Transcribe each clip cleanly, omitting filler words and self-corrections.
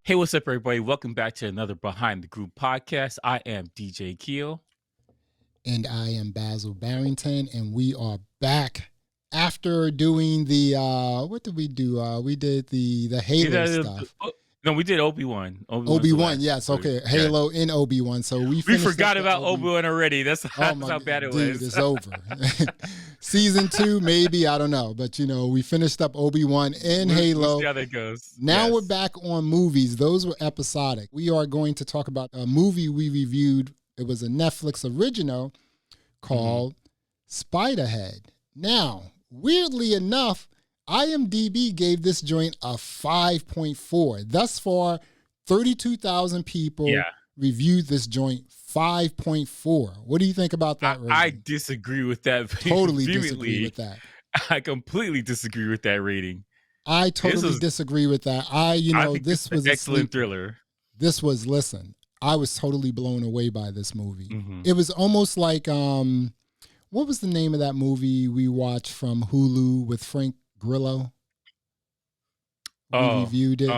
Hey, what's up, everybody? Welcome back to another Behind the Group podcast. I am DJ Keo. And I am Basil Barrington, and we are back after doing the what did we do? We did the Halo stuff. No, we did Obi-Wan. Obi-Wan, yes, okay. Halo in Obi-Wan. So we forgot about Obi-Wan already. That's how bad it was. Dude, it's over. Season 2, maybe, I don't know. But, we finished up Obi-Wan and Halo. We'll see how that goes. Now we're back on movies. Those were episodic. We are going to talk about a movie we reviewed. It was a Netflix original called Spiderhead. Now, weirdly enough, IMDb gave this joint a 5.4. Thus far, 32,000 people reviewed this joint. 5.4. What do you think about that rating? I disagree with that. Totally disagree with that. I completely disagree with that rating. I totally disagree with that. I think this was an excellent thriller. I was totally blown away by this movie. Mm-hmm. It was almost like, what was the name of that movie we watched from Hulu with Frank Grillo? We reviewed it.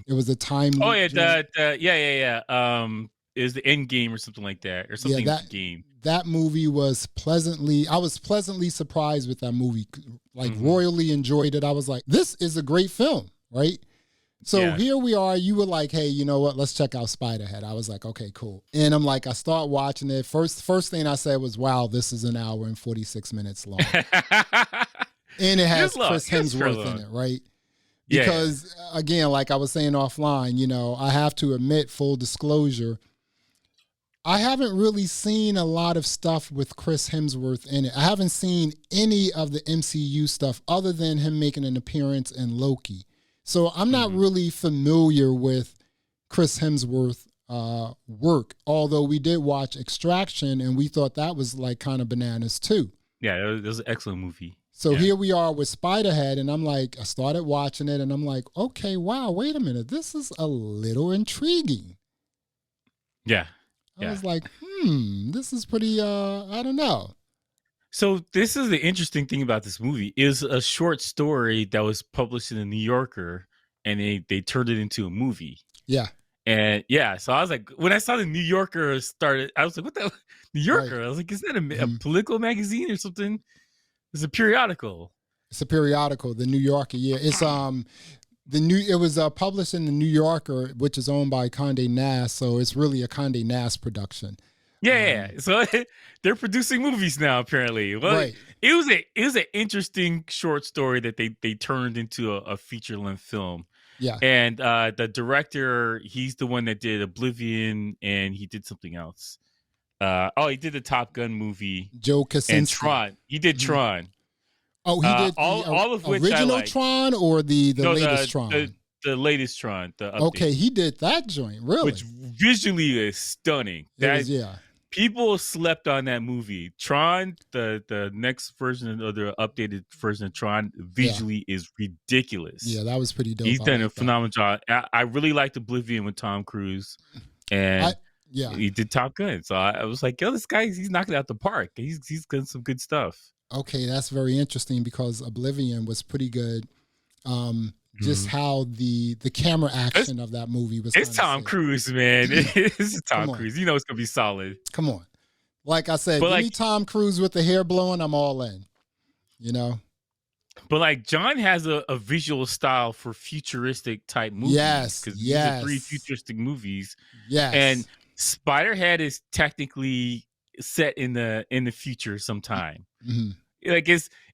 It was a time. Oh yeah, is the End Game or something like that, or something? Yeah, game. That movie was I was pleasantly surprised with that movie. Like royally enjoyed it. I was like, this is a great film, right? So here we are. You were like, hey, you know what? Let's check out Spiderhead. I was like, okay, cool. And I'm like, I start watching it. First thing I said was, wow, this is an hour and 46 minutes long. And it has Chris Hemsworth in it, right? Because again, like I was saying offline, I have to admit, full disclosure, I haven't really seen a lot of stuff with Chris Hemsworth in it. I haven't seen any of the MCU stuff other than him making an appearance in Loki. So I'm not really familiar with Chris Hemsworth work, although we did watch Extraction and we thought that was like kind of bananas too. Yeah, it was an excellent movie. So here we are with Spiderhead, and I'm like, I started watching it and I'm like, okay, wow, wait a minute. This is a little intriguing. Yeah. I was like, this is pretty, I don't know. So this is the interesting thing about this movie is a short story that was published in the New Yorker, and they turned it into a movie. Yeah. And so I was like, when I saw the New Yorker started, I was like, what the New Yorker? Right. I was like, is that a political magazine or something? It's a periodical. It's a periodical, the New Yorker. Yeah, it's it was published in the New Yorker, which is owned by Condé Nast, so it's really a Condé Nast production. Yeah. So they're producing movies now, apparently. Well, right. It was an interesting short story that they turned into a feature-length film. Yeah. And the director, he's the one that did Oblivion, and he did something else. He did the Top Gun movie. Joe Kosinski. And Tron. He did Tron. Oh, he did all of which original like. Tron or the latest Tron? The latest Tron. Okay, he did that joint, really? Which visually is stunning. People slept on that movie. Tron, the next version or the updated version of Tron, visually is ridiculous. Yeah, that was pretty dope. He's done a phenomenal job. I really liked Oblivion with Tom Cruise. And he did Top Gun. So I was like, yo, this guy, he's knocking it out the park. He's done some good stuff. Okay, that's very interesting because Oblivion was pretty good. Just how the camera action of that movie was. It's Tom Cruise, man. It's Tom Cruise. You know it's gonna be solid. Come on, like I said, give me Tom Cruise with the hair blowing. I'm all in. But like John has a visual style for futuristic type movies. Yes, because these are 3 futuristic movies. Yes, and Spiderhead is technically set in the future sometime. Like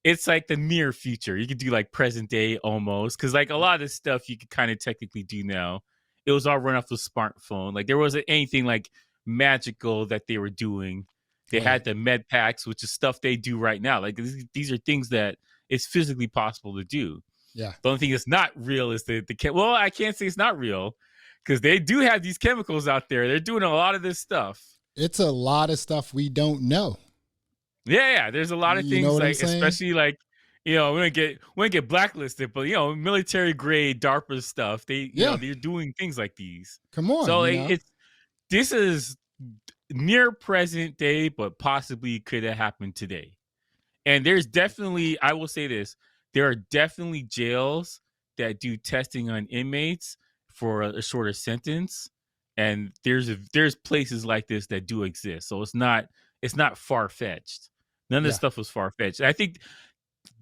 it's like the near future. You could do like present day almost, because like a lot of this stuff you could kind of technically do now. It was all run off the smartphone. Like there wasn't anything like magical that they were doing. They had the med packs, which is stuff they do right now. Like these are things that it's physically possible to do. Yeah. The only thing that's not real is well, I can't say it's not real because they do have these chemicals out there. They're doing a lot of this stuff. It's a lot of stuff we don't know. Yeah, there's a lot of things like, especially like, we don't get blacklisted, but military grade DARPA stuff. They're doing things like these. Come on. So this is near present day, but possibly could have happened today. And there's definitely, I will say this, there are definitely jails that do testing on inmates for a shorter sentence. And there's places like this that do exist. So it's not far fetched. None of this stuff was far fetched. I think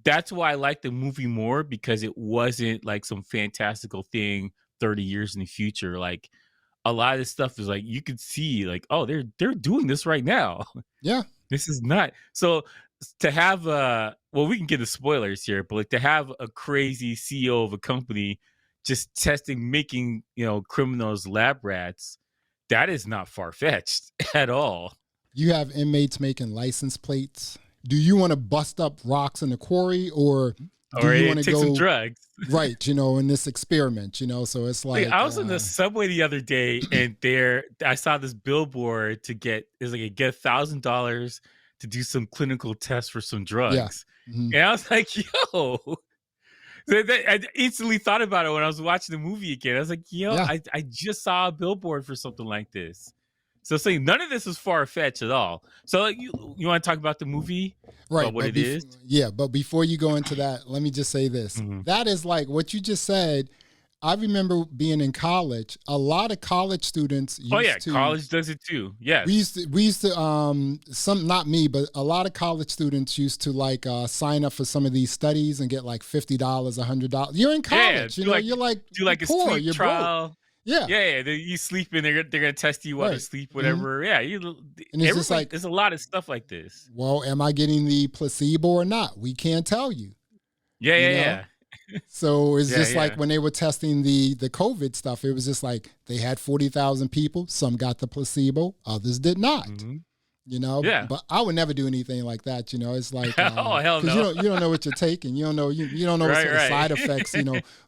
that's why I like the movie more, because it wasn't like some fantastical thing 30 years in the future. Like a lot of this stuff is like you could see like, oh, they're doing this right now. Yeah. This is not so to have we can get the spoilers here, but like to have a crazy CEO of a company just making, criminals lab rats, that is not far-fetched at all. You have inmates making license plates. Do you want to bust up rocks in the quarry, or do you want to take some drugs? Right, in this experiment, so it's like I was in the subway the other day, and I saw this billboard to get $1,000 to do some clinical tests for some drugs. Yeah. Mm-hmm. And I was like, yo. I instantly thought about it when I was watching the movie again. I was like, I just saw a billboard for something like this. So saying none of this is far-fetched at all. So you want to talk about the movie? Right. About what it is? Yeah, but before you go into that, let me just say this. Mm-hmm. That is like what you just said. I remember being in college. A lot of college students used to, college does it too. Yes. We used to some, not me, but a lot of college students used to like sign up for some of these studies and get like $50, $100. You're in college, you're like do like a poor, sleep trial. Broke. Yeah. You sleep and they're gonna test you while you sleep, whatever. Mm-hmm. Yeah, and it's just like there's a lot of stuff like this. Well, am I getting the placebo or not? We can't tell you. Yeah. So it's just like when they were testing the COVID stuff, it was just like they had 40,000 people. Some got the placebo, others did not. Mm-hmm. But I would never do anything like that. It's like oh hell no, you don't know what you're taking. You don't know what sort of side effects,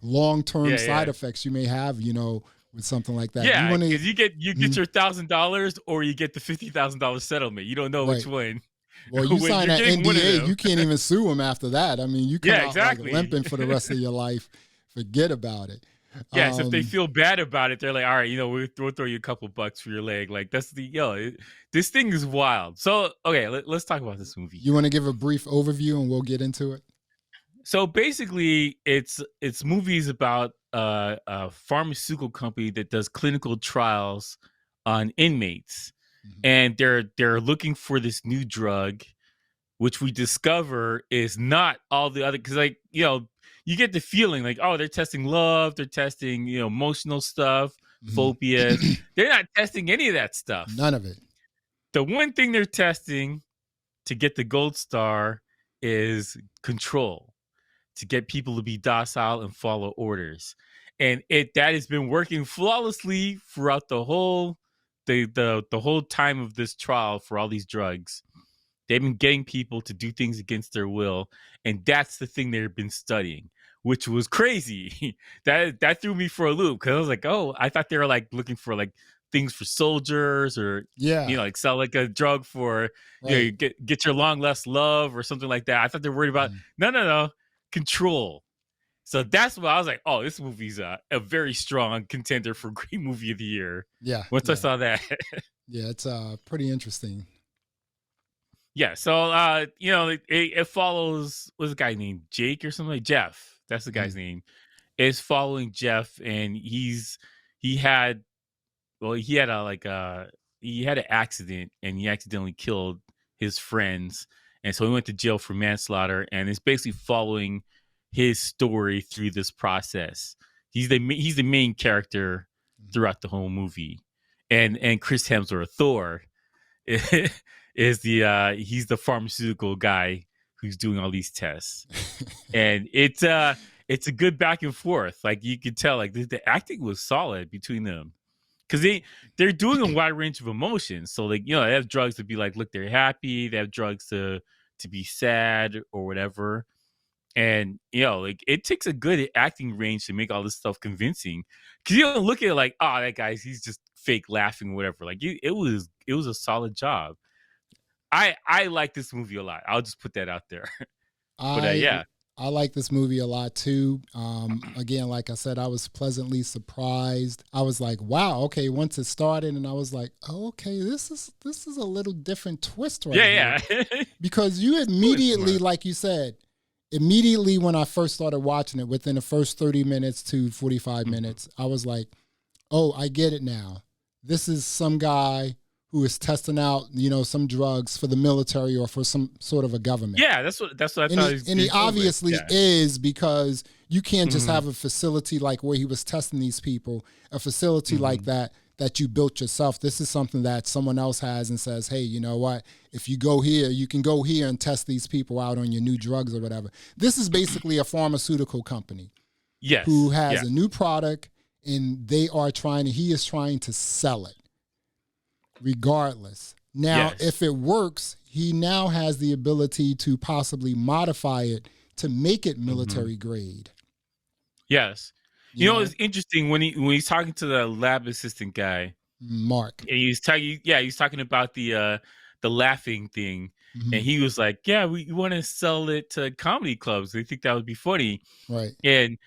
long-term side effects you may have, with something like that. Yeah, because you get your $1,000 or you get the $50,000 settlement. You don't know which one. Well, you sign that NDA, you can't even sue them after that. I mean, you come out like limping for the rest of your life. Forget about it. Yeah, so if they feel bad about it, they're like, all right, we'll throw you a couple bucks for your leg. Like that's this thing is wild. So, okay, let's talk about this movie. You want to give a brief overview and we'll get into it? So basically, it's movies about a pharmaceutical company that does clinical trials on inmates. Mm-hmm. And they're looking for this new drug, which we discover is not all the other, because you get the feeling like, oh, they're testing love, they're testing emotional stuff, mm-hmm. phobias. They're not testing any of that stuff. None of it. The one thing they're testing to get the gold star is control, to get people to be docile and follow orders, and that has been working flawlessly throughout the whole. The whole time of this trial for all these drugs. They've been getting people to do things against their will, and that's the thing they've been studying, which was crazy. That threw me for a loop, because I was like, oh, I thought they were like looking for like things for soldiers, or like sell like a drug for get your long lost love or something like that. I thought they were worried about no control. So that's why I was like, oh, this movie's a very strong contender for Great Movie of the Year. Yeah. Once I saw that. Yeah, it's pretty interesting. Yeah, so, it follows, what's the guy named? Jake or something? Jeff. That's the guy's name. It's following Jeff, and he had an accident, and he accidentally killed his friends. And so he went to jail for manslaughter, and it's basically following his story through this process. He's the main character throughout the whole movie, and Chris Hemsworth, Thor, is he's the pharmaceutical guy who's doing all these tests, and it's a good back and forth. Like you could tell, like the acting was solid between them, because they're doing a wide range of emotions. So like they have drugs to be like, look, they're happy. They have drugs to be sad or whatever. And, it takes a good acting range to make all this stuff convincing. Because you don't look at it like, oh, that guy's, he's just fake laughing or whatever. Like, it was a solid job. I like this movie a lot. I'll just put that out there. I like this movie a lot, too. Again, like I said, I was pleasantly surprised. I was like, wow, okay, once it started, and I was like, oh, okay, this is a little different twist right here. Yeah. Because you immediately, like you said, when I first started watching it, within the first 30 minutes to 45 minutes, I was like, oh, I get it now. This is some guy who is testing out, some drugs for the military or for some sort of a government. Yeah, that's what I thought. And he obviously is, because you can't just have a facility like where he was testing these people, a facility like that you built yourself. This is something that someone else has and says, hey, you know what? If you go here, you can go here and test these people out on your new drugs or whatever. This is basically a pharmaceutical company. Yes. Who has a new product, and he is trying to sell it regardless. Now, if it works, he now has the ability to possibly modify it to make it military grade. Yes. You know, it's interesting when he's talking to the lab assistant guy, Mark. And he's talking about the laughing thing. And he was like, yeah, we want to sell it to comedy clubs. They think that would be funny. Right. And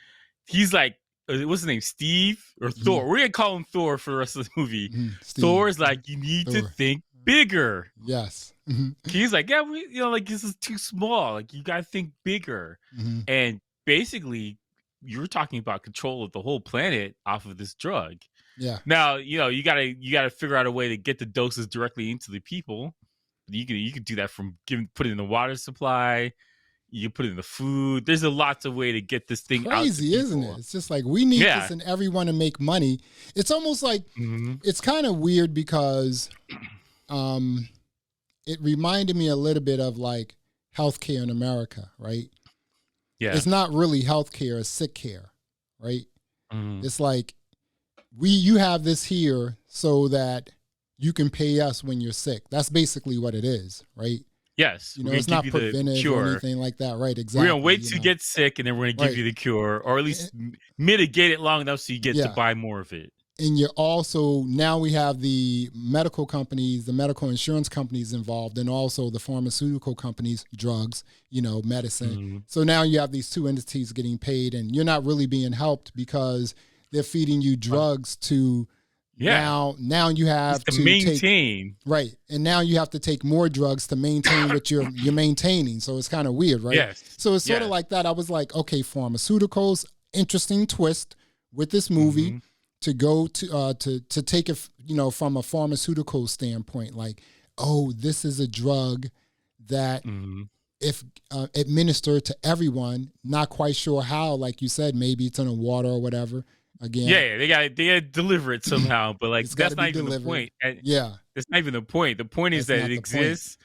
he's like, what's his name? Steve or Thor? We're going to call him Thor for the rest of the movie. Thor's like, you need to think bigger. Yes. He's like, yeah, this is too small. Like, you got to think bigger. And basically, you're talking about control of the whole planet off of this drug. Yeah. Now, you gotta figure out a way to get the doses directly into the people. You can do that from put it in the water supply. You can put it in the food. There's a lots of way to get this thing out. Crazy, isn't it? It's just like, we need this and everyone to make money. It's almost like it's kind of weird because it reminded me a little bit of like healthcare in America, right? Yeah. It's not really healthcare, it's sick care, right? It's like you have this here so that you can pay us when you're sick. That's basically what it is, right? Yes. It's not preventive or anything like that, right? Exactly. We're going to wait till you get sick, and then we're going to give you the cure, or at least mitigate it long enough so you get to buy more of it. And you're also, now we have the medical companies, the medical insurance companies involved, and also the pharmaceutical companies, drugs, medicine. So now you have these two entities getting paid, and you're not really being helped because they're feeding you drugs to now you have to maintain. Right. And now you have to take more drugs to maintain what you're maintaining. So it's kind of weird, right? Yes. So it's sort of like that. I was like, okay, pharmaceuticals, interesting twist with this movie. To go to take it, from a pharmaceutical standpoint, like, oh, this is a drug that if administered to everyone, not quite sure how, like you said, maybe it's in a water or whatever. Again, they got to deliver it somehow, but like that's not even the point. That's not even the point. The point is that it exists,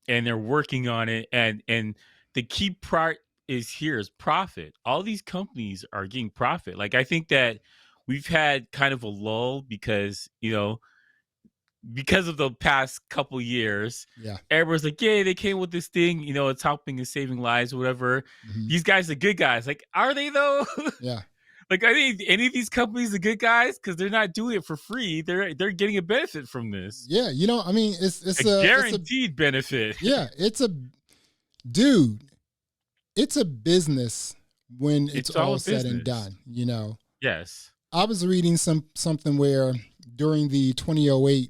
and they're working on it, and the key part is profit. All these companies are getting profit. Like, I think that we've had kind of a lull because of the past couple years. Yeah. Everyone's like, yeah, they came with this thing, it's helping and saving lives or whatever. These guys are good guys. Like, are they though? Yeah. Like, are any of these companies the good guys? Because they're not doing it for free. They're getting a benefit from this. Yeah. It's a guaranteed benefit. Yeah. It's a business when it's all said and done, Yes. I was reading something where during the 2008,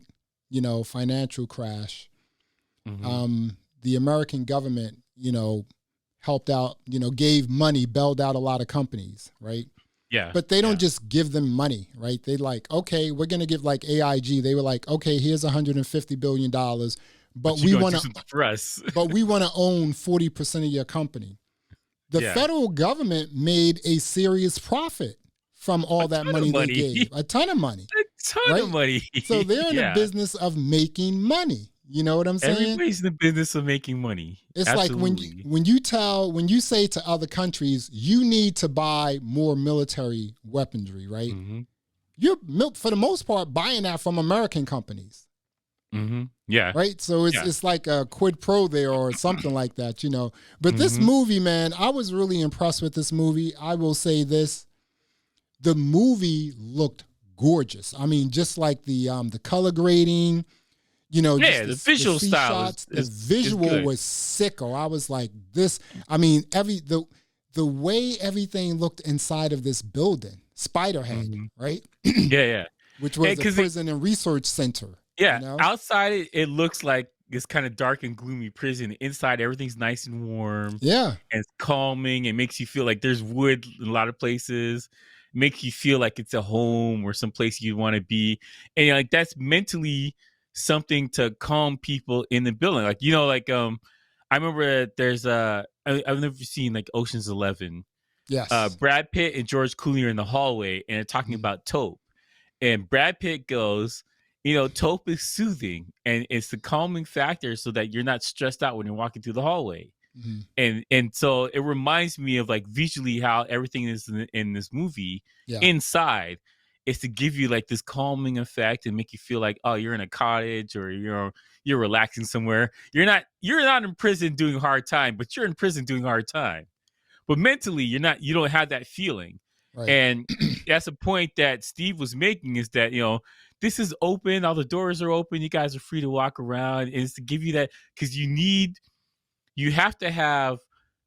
financial crash, the American government, helped out, gave money, bailed out a lot of companies, right? Yeah. But they don't just give them money, right? They like, okay, we're going to give like AIG. They were like, okay, here's $150 billion, but we want to but we want to own 40% of your company. The federal government made a serious profit from all that money they gave. A ton of money. Of money. So they're in the business of making money. You know what I'm saying? Everybody's in the business of making money. It's Absolutely. Like when you say to other countries, you need to buy more military weaponry, right? You're, for the most part, buying that from American companies. Yeah. Right? So it's like a quid pro there or something like that, But this movie, man, I was really impressed with this movie. I will say this. The movie looked gorgeous. I mean, just like the color grading, the visual style. The visual was sicko. I was like, this. I mean, the way everything looked inside of this building, Spiderhead, right? Yeah. Which was a prison and research center. Yeah, outside it looks like this kind of dark and gloomy prison. Inside, everything's nice and warm. Yeah, and it's calming. It makes you feel like there's wood in a lot of places. make you feel like it's a home or someplace you want to be. And like that's mentally something to calm people in the building. Like, I remember there's I've never seen like Ocean's 11. Yes. Brad Pitt and George Clooney are in the hallway and they're talking about Taupe. And Brad Pitt goes, Taupe is soothing and it's the calming factor so that you're not stressed out when you're walking through the hallway. And so it reminds me of like visually how everything is in this movie inside is to give you like this calming effect and make you feel like, oh, you're in a cottage or you're relaxing somewhere. You're not in prison doing hard time, but you're in prison doing hard time. But mentally, you don't have that feeling. Right. And that's a point that Steve was making is that, this is open. All the doors are open. You guys are free to walk around. And it's to give you that because you have to have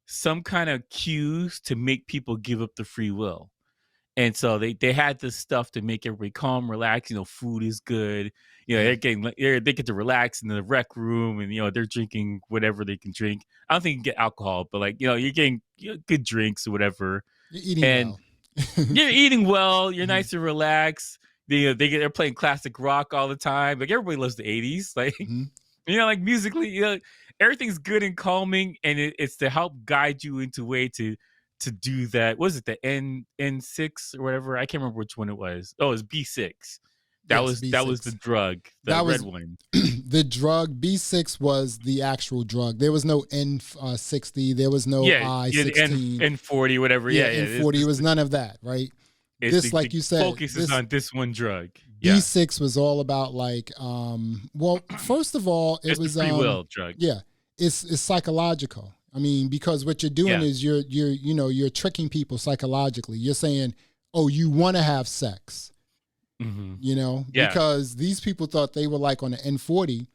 some kind of cues to make people give up the free will. And so they had this stuff to make everybody calm, relax. Food is good. They get to relax in the rec room and, they're drinking whatever they can drink. I don't think you can get alcohol, but like, you're getting good drinks or whatever. You're eating well. You're eating well. You're nice and relaxed. They're playing classic rock all the time. Like everybody loves the 80s. Like, like musically, everything's good and calming. And it's to help guide you into a way to do that. Was it the N6 or whatever? I can't remember which one it was. Oh, it was B6. That was the drug. That red one. The drug B6 was the actual drug. There was no N60. There was no I16. N40, whatever. N40 was none of that, right? This, like you said, focuses on this one drug. B6 was all about like, first of all, it was a free will drug. Yeah, it's psychological. I mean, because what you're doing is you're tricking people psychologically. You're saying, oh, you want to have sex. Because these people thought they were like on the N40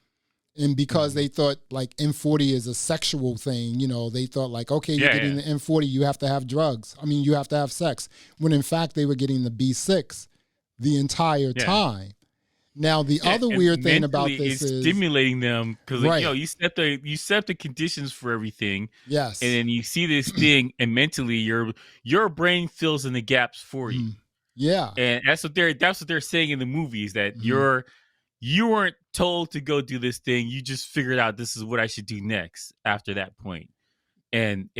and because they thought like N40 is a sexual thing, they thought like, okay, you're getting the N40, you have to have drugs. I mean, you have to have sex. When in fact, they were getting the B6 the entire time. Now, the other weird thing about this is stimulating them because you set the conditions for everything. Yes. And then you see this thing and mentally your brain fills in the gaps for you. Yeah. And that's what they're saying in the movies that you weren't told to go do this thing. You just figured out this is what I should do next after that point. And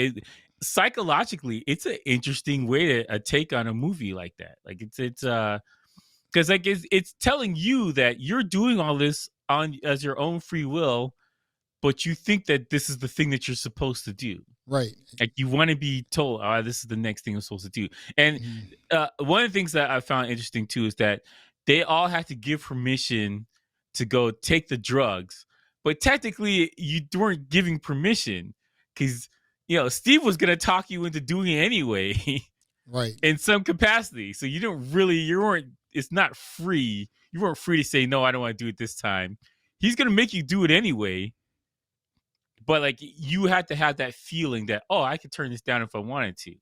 psychologically, it's an interesting way to take on a movie like that. Like it's because like it's telling you that you're doing all this as your own free will, but you think that this is the thing that you're supposed to do. Right. Like you want to be told, oh, this is the next thing I'm supposed to do. And one of the things that I found interesting too is that they all had to give permission to go take the drugs, but technically you weren't giving permission because Steve was gonna talk you into doing it anyway, right? In some capacity. So you weren't. It's not free. You weren't free to say no. I don't want to do it this time. He's gonna make you do it anyway. But like you had to have that feeling that, oh, I could turn this down if I wanted to.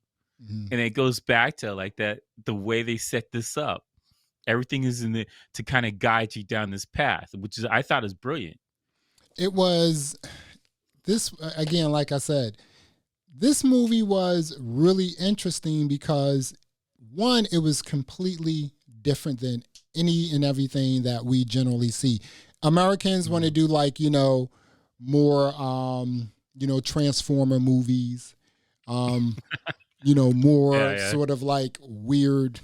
And it goes back to like that, the way they set this up. Everything is to kind of guide you down this path, which I thought is brilliant. It was this, again, like I said, this movie was really interesting because one, it was completely different than any and everything that we generally see. Americans want to do like, more, Transformer movies, more sort of like weird,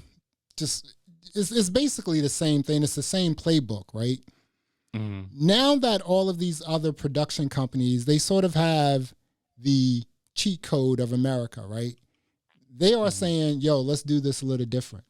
just, it's basically the same thing. It's the same playbook, right? Now that all of these other production companies, they sort of have the cheat code of America, right? They are saying, yo, let's do this a little different.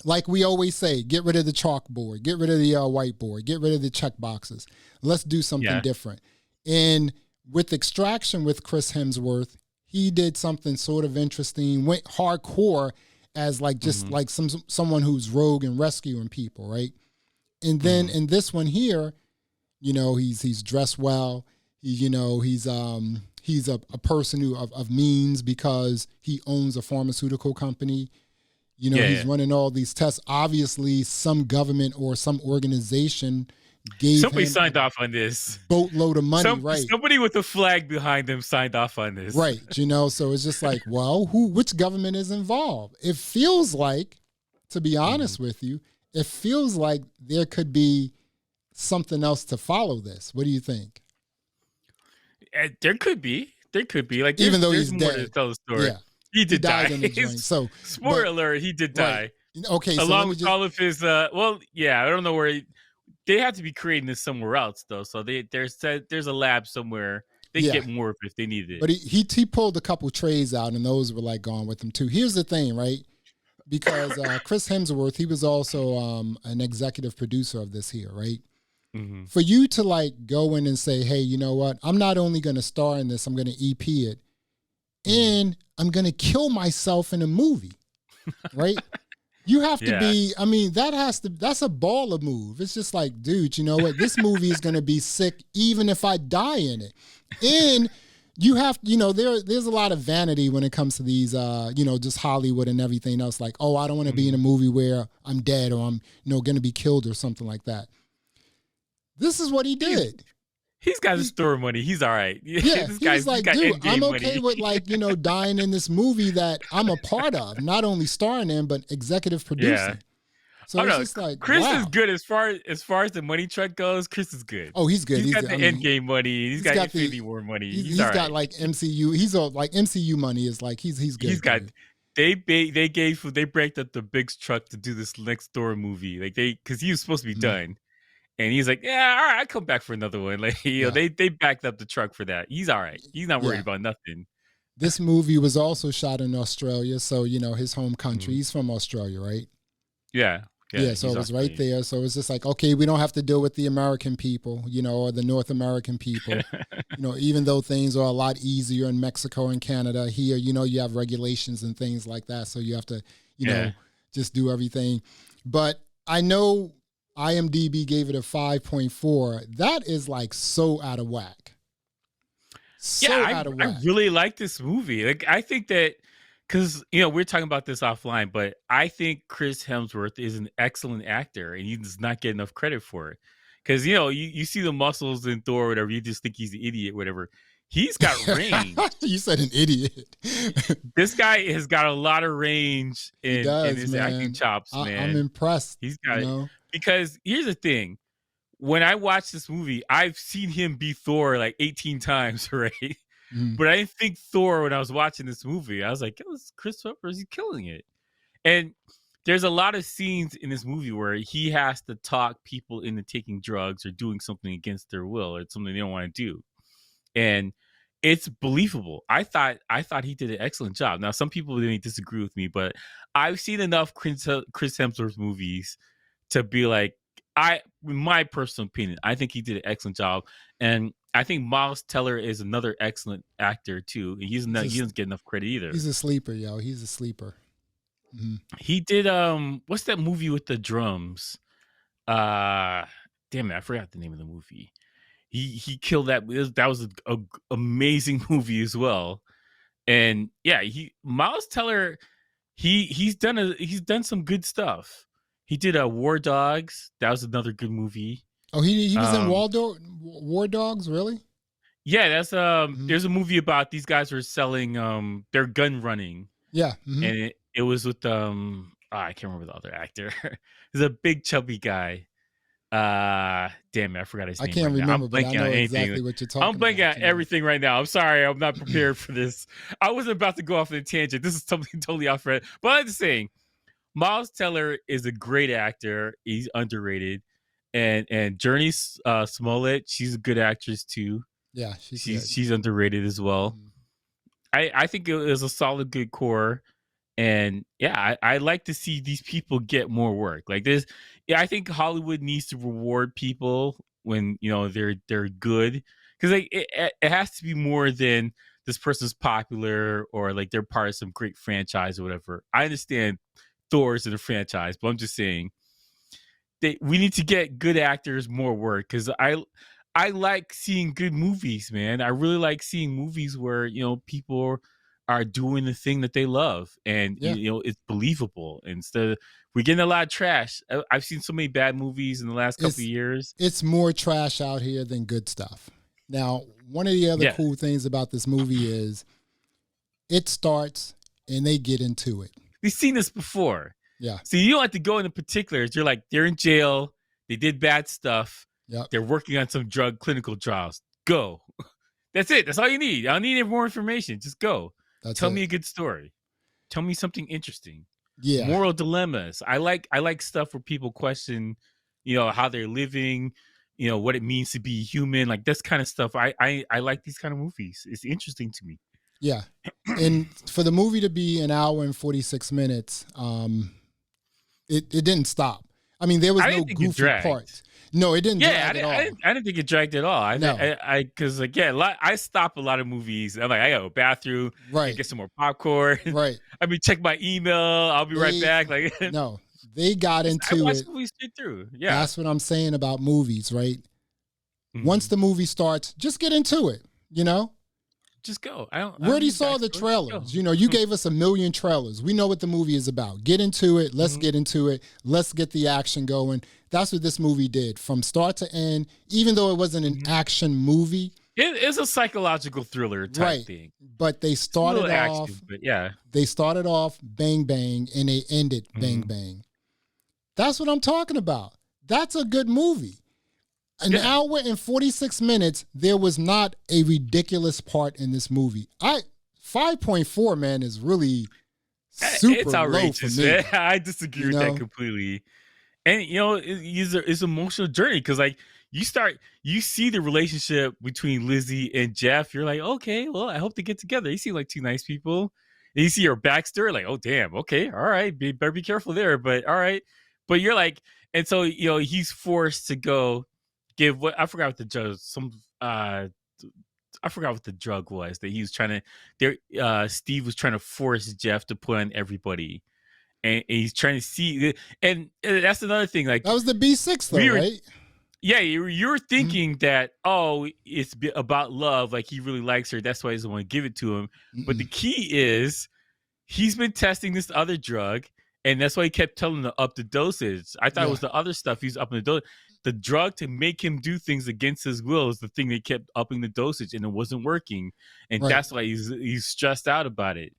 Like we always say, get rid of the chalkboard, get rid of the whiteboard, get rid of the check boxes. Let's do something different. And with Extraction with Chris Hemsworth, he did something sort of interesting, went hardcore as like just like someone who's rogue and rescuing people, right? And then in this one here, he's dressed well. He's a person who of means because he owns a pharmaceutical company. He's running all these tests. Obviously, some government or some organization, gave Somebody him signed a off on this. boatload of money, right? Somebody with a flag behind them signed off on this. Right. So it's just like, well, which government is involved? It feels like, to be honest with you, it feels like there could be something else to follow this. What do you think? There could be. Like, even though there's he's more dead. to tell the story. Yeah. He did die. In the joint. So spoiler alert, he did die. Right. Okay. Along with all of his I don't know where they have to be creating this somewhere else though. So there's a lab somewhere. They can get more if they needed it. But he pulled a couple trays out, and those were like gone with him too. Here's the thing, right? Because Chris Hemsworth, he was also an executive producer of this here, right? Mm-hmm. For you to like go in and say, hey, you know what? I'm not only going to star in this, I'm going to EP it, and I'm going to kill myself in a movie, right? You have to be, I mean, that's a baller move. It's just like, dude, you know what? This movie is going to be sick even if I die in it. And you have, there's a lot of vanity when it comes to these, just Hollywood and everything else. Like, oh, I don't want to be in a movie where I'm dead or I'm, going to be killed or something like that. This is what he did. He's got his store money. He's all right. Yeah, he's like, dude, I'm okay with like, dying in this movie that I'm a part of, not only starring in, but executive producing. Yeah. So it's just like, Chris is good as far as the money truck goes. Chris is good. Oh, he's good. He's got the end game money. He's got Infinity War money. He's got like MCU. He's all like MCU money is like he's good. He's got. They breaked up the big truck to do this next door movie. Like because he was supposed to be done. And he's like, yeah, all right, I'll come back for another one. Like, they backed up the truck for that. He's all right. He's not worried about nothing. This movie was also shot in Australia, so his home country. He's from Australia, right? Yeah. So it was right there. So it's just like, okay, we don't have to deal with the American people, or the North American people. Even though things are a lot easier in Mexico and Canada, here, you have regulations and things like that. So you have to, just do everything. But I know IMDb gave it a 5.4. That is like so out of whack. I really like this movie. Like, I think that because we're talking about this offline, but I think Chris Hemsworth is an excellent actor, and he does not get enough credit for it. Because you see the muscles in Thor, or whatever, you just think he's an idiot, whatever. He's got range. You said an idiot. This guy has got a lot of range in his acting chops, man. I'm impressed. He's got it. Because here's the thing. When I watch this movie, I've seen him be Thor like 18 times, right? But I didn't think Thor when I was watching this movie. I was like, it's Chris Hemsworth, he's killing it. And there's a lot of scenes in this movie where he has to talk people into taking drugs or doing something against their will or something they don't want to do. And it's believable. I thought he did an excellent job. Now, some people didn't disagree with me, but I've seen enough Chris Hemsworth movies to be like, in my personal opinion, I think he did an excellent job. And I think Miles Teller is another excellent actor too. He doesn't get enough credit either. He's a sleeper, yo. He's a sleeper. Mm-hmm. He did what's that movie with the drums? Damn it, I forgot the name of the movie. He killed that. That was an amazing movie as well. And yeah, Miles Teller, he's done some good stuff. He did War Dogs. That was another good movie. Oh, he was in War Dogs, really? Yeah, that's there's a movie about these guys were selling their gun running. Yeah. Mm-hmm. And it was with I can't remember the other actor. He's a big chubby guy. Damn it, I forgot his name. I can't remember, but I know exactly what you're talking about. I'm blanking on everything right now. I'm sorry, I'm not prepared for this. I wasn't about to go off on a tangent. This is something totally off red. But I'm just saying, Miles Teller is a great actor. He's underrated. And Journey Smollett, she's a good actress too. Yeah, she's underrated as well. I think it was a solid, good core. And yeah, I like to see these people get more work. Like this, I think Hollywood needs to reward people when they're good, because like it has to be more than this person's popular or like they're part of some great franchise or whatever. I understand Thor's in a franchise, but I'm just saying we need to get good actors more work, because I like seeing good movies, man. I really like seeing movies where people are doing the thing that they love, and it's believable. Instead of, we're getting a lot of trash. I've seen so many bad movies in the last couple of years. It's more trash out here than good stuff. Now, one of the other cool things about this movie is it starts and they get into it. We've seen this before. Yeah. So you don't have to go into particulars. You're like, they're in jail. They did bad stuff. Yep. They're working on some drug clinical trials. Go. That's it. That's all you need. I don't need any more information. Just go. Tell me a good story. Tell me something interesting. Yeah. Moral dilemmas. I like stuff where people question, how they're living, what it means to be human. Like this kind of stuff. I like these kind of movies. It's interesting to me. Yeah. And for the movie to be an hour and 46 minutes, it didn't stop. I mean, there was no goofy parts. No, it didn't drag at all. I didn't think it dragged at all. Because again, I stop a lot of movies. I'm like, I got to go bathroom, right? Get some more popcorn, right? I mean, check my email. I'll be right back. Like, no, they got into it. I watched movies straight through. Yeah, that's what I'm saying about movies, right? Mm-hmm. Once the movie starts, just get into it. Just go. We already saw the trailers. You gave us 1 million trailers. We know what the movie is about. Get into it. Let's get into it. Let's get the action going. That's what this movie did from start to end. Even though it wasn't an action movie, it's a psychological thriller type thing. But they started off. They started off bang bang and they ended bang bang. That's what I'm talking about. That's a good movie. An hour and 46 minutes, there was not a ridiculous part in this movie. 5.4, man, is really super it's outrageous, low for me. Man. I disagree with that completely. And, it's an emotional journey because, like, you see the relationship between Lizzie and Jeff. You're like, okay, well, I hope they get together. You seem like two nice people. And you see her backstory, like, oh, damn, okay, all right, better be careful there. But, all right. But you're like, and so, he's forced to go give what I forgot what the drug I forgot what the drug was that he was trying to Steve was trying to force Jeff to put on everybody, and he's trying to see, and that's another thing, like that was the B6 though, right? Yeah, you're thinking that it's about love, like he really likes her, that's why he doesn't want to give it to him. But the key is he's been testing this other drug, and that's why he kept telling him to up the dosage. I thought it was the other stuff he's upping the dosage. The drug to make him do things against his will is the thing they kept upping the dosage, and it wasn't working, and that's why he's stressed out about it.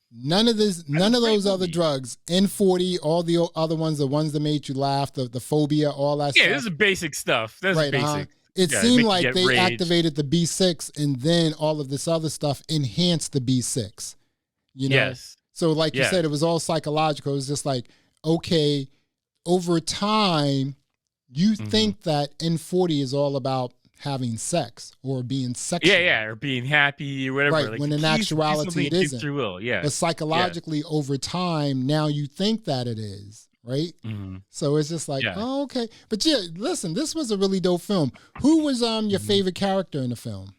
None of those other drugs, N40, all the other ones, the ones that made you laugh, the phobia, all that stuff. Yeah, this is basic stuff. That's basic. It seemed like they activated the B6, and then all of this other stuff enhanced the B6. Yes. So like you said, it was all psychological. It was just like, okay, over time, you think that N40 is all about having sex or being sexual. Yeah, or being happy or whatever. Right, like, when in actuality it isn't. Through will. Yeah. But psychologically over time, now you think that it is, right? Mm-hmm. So it's just like, oh, okay. But listen, this was a really dope film. Who was your favorite character in the film?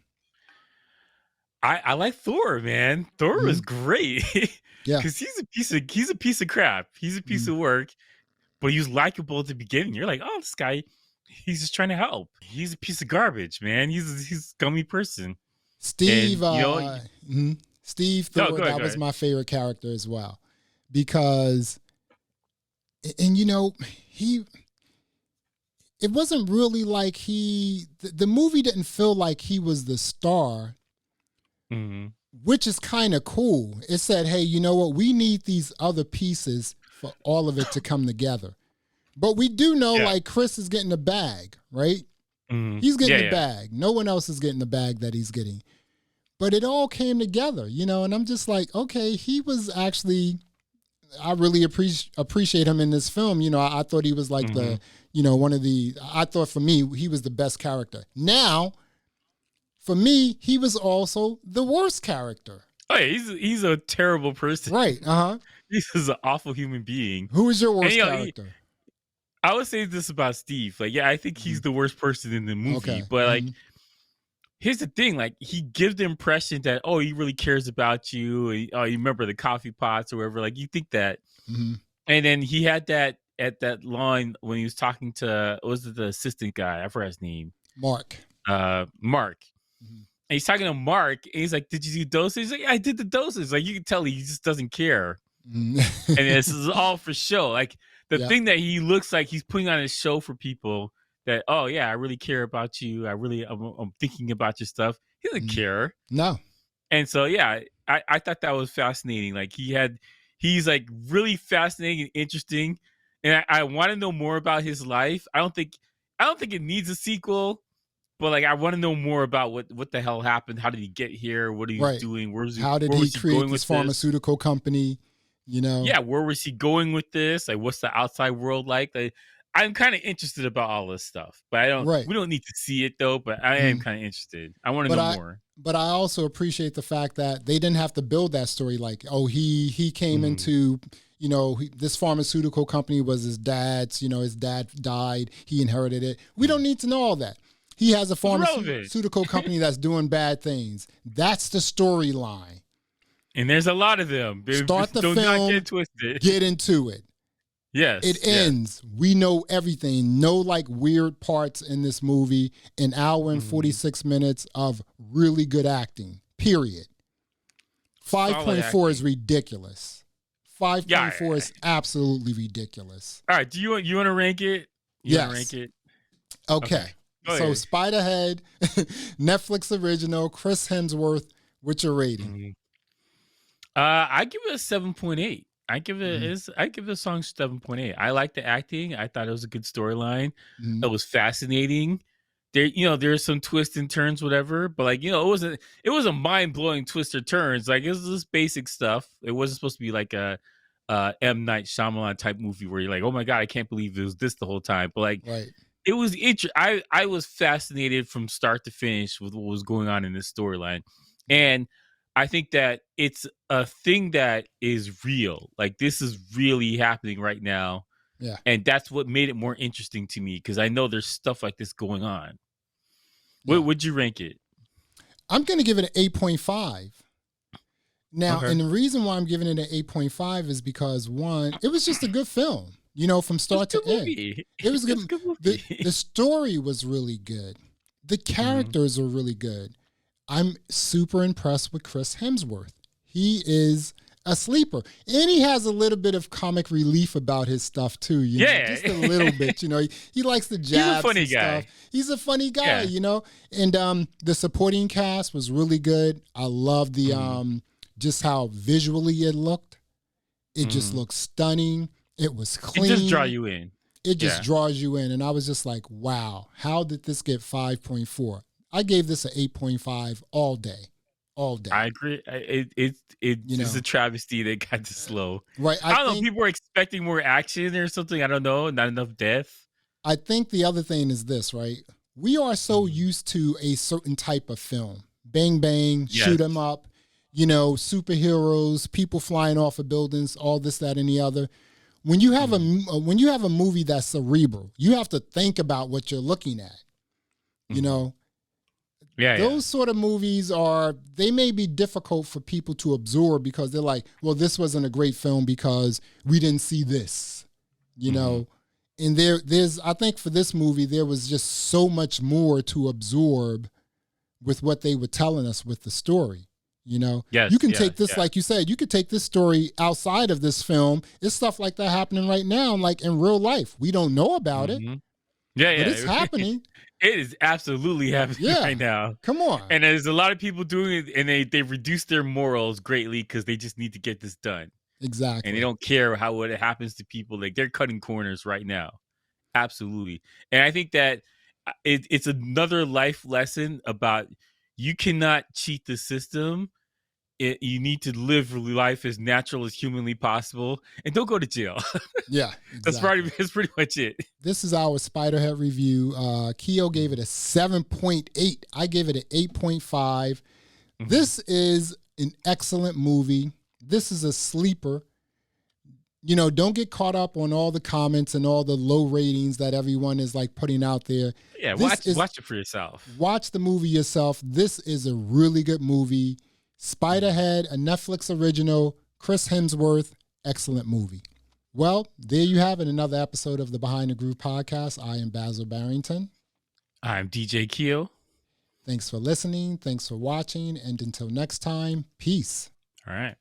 I like Thor, man. Thor was great. Yeah. Because he's a piece of crap. He's a piece of work. But he was likable at the beginning. You're like, oh, this guy, he's just trying to help. He's a piece of garbage, man. He's a scummy person. Steve, Steve Thor, that was my favorite character as well. Because, and it wasn't really like the movie didn't feel like he was the star, which is kind of cool. It said, hey, you know what? We need these other pieces for all of it to come together. But we do know, like, Chris is getting the bag, right? He's getting the bag. No one else is getting the bag that he's getting. But it all came together, and I'm just like, okay, he was actually, I really appreciate him in this film. I thought he was like the, I thought for me, he was the best character. Now, for me, he was also the worst character. Oh, yeah, he's a terrible person. Right, He's an awful human being. Who is your worst character? I would say this about Steve. Like, I think he's the worst person in the movie. Okay. But, like, here's the thing. Like, he gives the impression that, he really cares about you. And, you remember the coffee pots or whatever. Like, you think that. And then he had that at that line when he was talking to, was it the assistant guy? I forgot his name. Mark. Mark. And he's talking to Mark, and he's like, "Did you do doses?" He's like, "Yeah, I did the doses." Like, you can tell he just doesn't care. And this is all for show. Like, the thing that he looks like he's putting on a show for people that, oh yeah, I really care about you. I'm thinking about your stuff. He doesn't care. No. And so, yeah, I thought that was fascinating. Like, he's like really fascinating and interesting. And I want to know more about his life. I don't think it needs a sequel. But like, I want to know more about what the hell happened. How did he get here? What are you doing? How did he create this pharmaceutical company? You know? Yeah, where was he going with this? Like, what's the outside world like? I'm kind of interested about all this stuff, but I don't. We don't need to see it though. But I am kind of interested. I want to know more. But I also appreciate the fact that they didn't have to build that story. Like, oh, he came into. You know, this pharmaceutical company was his dad's. You know, his dad died. He inherited it. We don't need to know all that. He has a pharmaceutical company that's doing bad things. That's the storyline. And there's a lot of them. Start the film, get into it. Yes. It ends. We know everything. No like weird parts in this movie. An hour and 46 minutes of really good acting. Period. 5.4 is ridiculous. 5.4 is absolutely ridiculous. All right. Do you want to rank it? Yes. Rank it? Okay. So Spiderhead, Netflix original, Chris Hemsworth. What's your rating? I give it a 7.8. I give the song 7.8. I like the acting. I thought it was a good storyline. It was fascinating. There's some twists and turns, whatever. But like, it was a mind blowing twist or turns. Like, it was just basic stuff. It wasn't supposed to be like a M. Night Shyamalan type movie where you're like, oh my god, I can't believe it was this the whole time. But like, it was interesting. I was fascinated from start to finish with what was going on in this storyline, and I think that it's a thing that is real. Like, this is really happening right now. Yeah. And that's what made it more interesting to me, because I know there's stuff like this going on. Yeah. What would you rank it? I'm going to give it an 8.5. Now, and the reason why I'm giving it an 8.5 is because, one, it was just a good film, from start to end. It was good. The story was really good. The characters are really good. I'm super impressed with Chris Hemsworth. He is a sleeper. And he has a little bit of comic relief about his stuff too. Just a little bit, he likes the jabs. He's a funny guy. Stuff. He's a funny guy, And the supporting cast was really good. I love the just how visually it looked. It just looked stunning. It was clean. It just draw you in. It just draws you in. And I was just like, wow, how did this get 5.4? I gave this an 8.5 all day. I agree. It's a travesty that got this low. Right. I don't know. People were expecting more action or something. I don't know. Not enough death. I think the other thing is this, right? We are so used to a certain type of film. Bang, bang, shoot 'em up, superheroes, people flying off of buildings, all this, that, and the other. When you have a movie that's cerebral, you have to think about what you're looking at. Those sort of movies they may be difficult for people to absorb because they're like, well, this wasn't a great film because we didn't see this, And there's I think for this movie, there was just so much more to absorb with what they were telling us with the story, Yes, you can take this, like you said, you could take this story outside of this film. It's stuff like that happening right now, like in real life. We don't know about it. Yeah, but it's happening. It is absolutely happening right now. Come on. And there's a lot of people doing it, and they reduce their morals greatly because they just need to get this done. Exactly. And they don't care what it happens to people. Like, they're cutting corners right now. Absolutely. And I think that it's another life lesson about you cannot cheat the system. You need to live life as natural as humanly possible, and don't go to jail. Yeah, exactly. That's pretty much it. This is our Spiderhead review. Keo gave it a 7.8. I gave it an 8.5. This is an excellent movie. This is a sleeper. Don't get caught up on all the comments and all the low ratings that everyone is like putting out there. Yeah, watch it for yourself. Watch the movie yourself. This is a really good movie. Spiderhead, a Netflix original, Chris Hemsworth, excellent movie. Well, there you have it, another episode of the Behind the Groove podcast. I am Basil Barrington. I'm DJ Keo. Thanks for listening. Thanks for watching. And until next time, peace. All right.